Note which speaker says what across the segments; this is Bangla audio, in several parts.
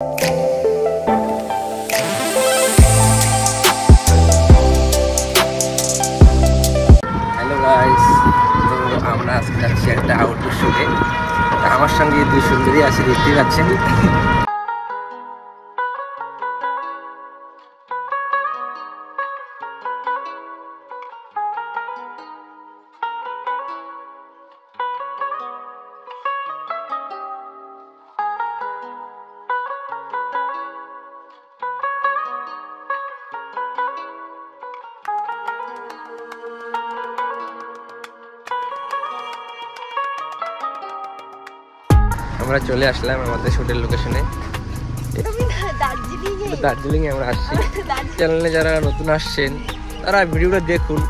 Speaker 1: হ্যালো গাইস, তো আমরা আজকে যাচ্ছি একটা আউটডোর শুটে। আমার সঙ্গে দুই সুন্দরী আছে, দেখতেই পাচ্ছেন। আমরা চলে আসলাম আমাদের শুটের লোকেশনে, দার্জিলিং এ আমরা আসছি। চ্যানেলে যারা নতুন আসছেন তারা ভিডিওটা দেখুন,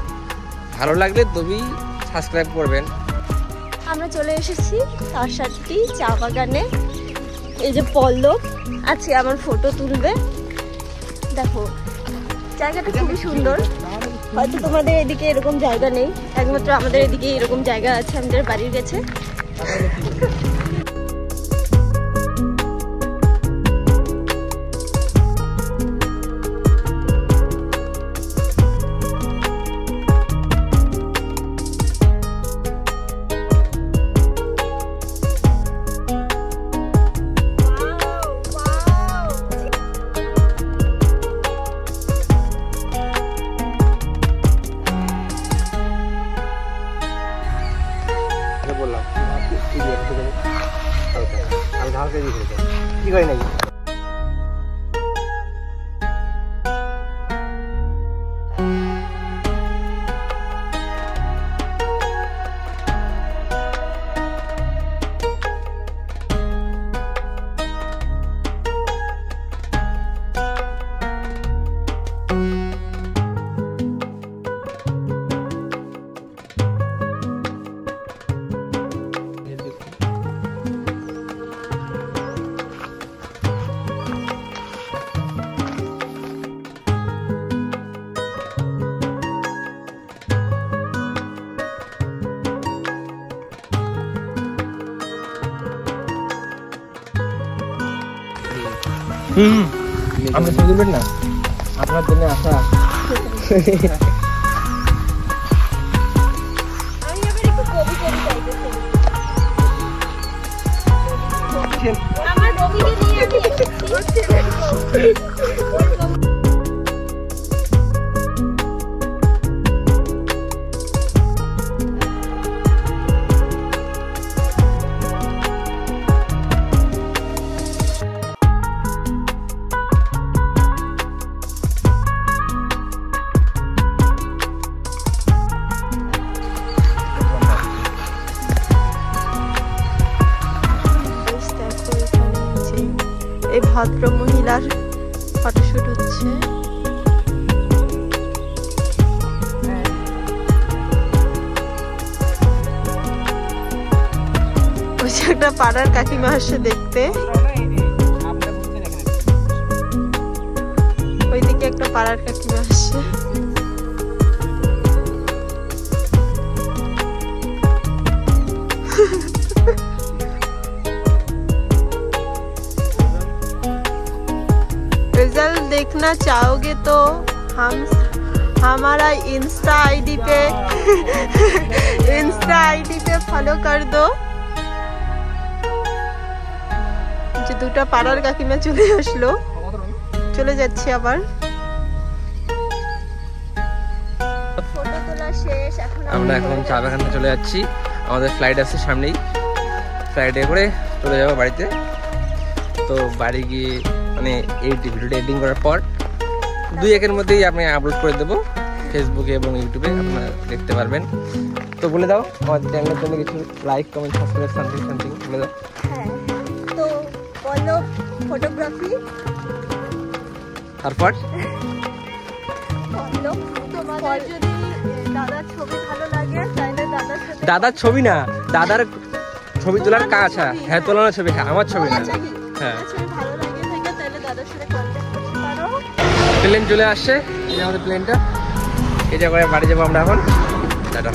Speaker 1: ভালো লাগলে তবেই সাবস্ক্রাইব করবেন।
Speaker 2: আমরা চলে এসেছি তারসাটি চা বাগানে। এই যে পল্লব আজকে আমার ফটো তুলবে। দেখো জায়গাটা খুবই সুন্দর। হয়তো তোমাদের এদিকে এরকম জায়গা নেই, একমাত্র আমাদের এদিকে এরকম জায়গা আছে, আমাদের বাড়ির কাছে।
Speaker 1: কি করে নাই আমরা ছবি তুলবেন না, আপনার জন্য আসা। এই ভদ্র মহিলার ফটোশুট হচ্ছে। ওই যে একটা পাড়ার কাকিমা আসছে দেখতে, ওইদিকে একটা পাড়ার কাকিমা আসছে। रिजल्ट देखना चाहोगे तो हमारा इंस्टा आईडी पे फॉलो कर दो। যে দুটো পাড়ার কাকিমা চলে আসলো, চলে যাচ্ছে আবার। ফটো তোলা শেষ, আমরা এখন চা বাগানে চলে যাচ্ছি। আমাদের ফ্লাইট আছে সামনেই, ফ্লাইটে করে চলে যাবো বাড়িতে। তো বাড়ি গিয়ে মানে এই ভিডিওটা এডিটিং করার পর 2-1 মধ্যেই আমি আপলোড করে দেবো ফেসবুকে এবং ইউটিউবে, আপনারা দেখতে পারবেন। তো বলে দাও আমাদের চ্যানেলের জন্য কিছু লাইক কমেন্ট সাবস্ক্রাইব সামথিং বলে দাও।
Speaker 2: হ্যাঁ, তো বলো ফটোগ্রাফি,
Speaker 1: তারপর
Speaker 2: বলো তোমাদের যদি দাদার ছবি ভালো লাগে তাহলে
Speaker 1: দাদার ছবি না, দাদার ছবি তোলার কাজ। হ্যাঁ তোলানোর ছবি, হ্যাঁ আমার ছবি না। হ্যাঁ
Speaker 2: ভালো লাগে থাকে তাহলে দাদার সাথে কন্ট্যাক্ট করতে পারো।
Speaker 1: প্লেন চলে আসছে, এই আমাদের প্লেনটা, এটা করে বাড়ি যাবো আমরা এখন। টাটা।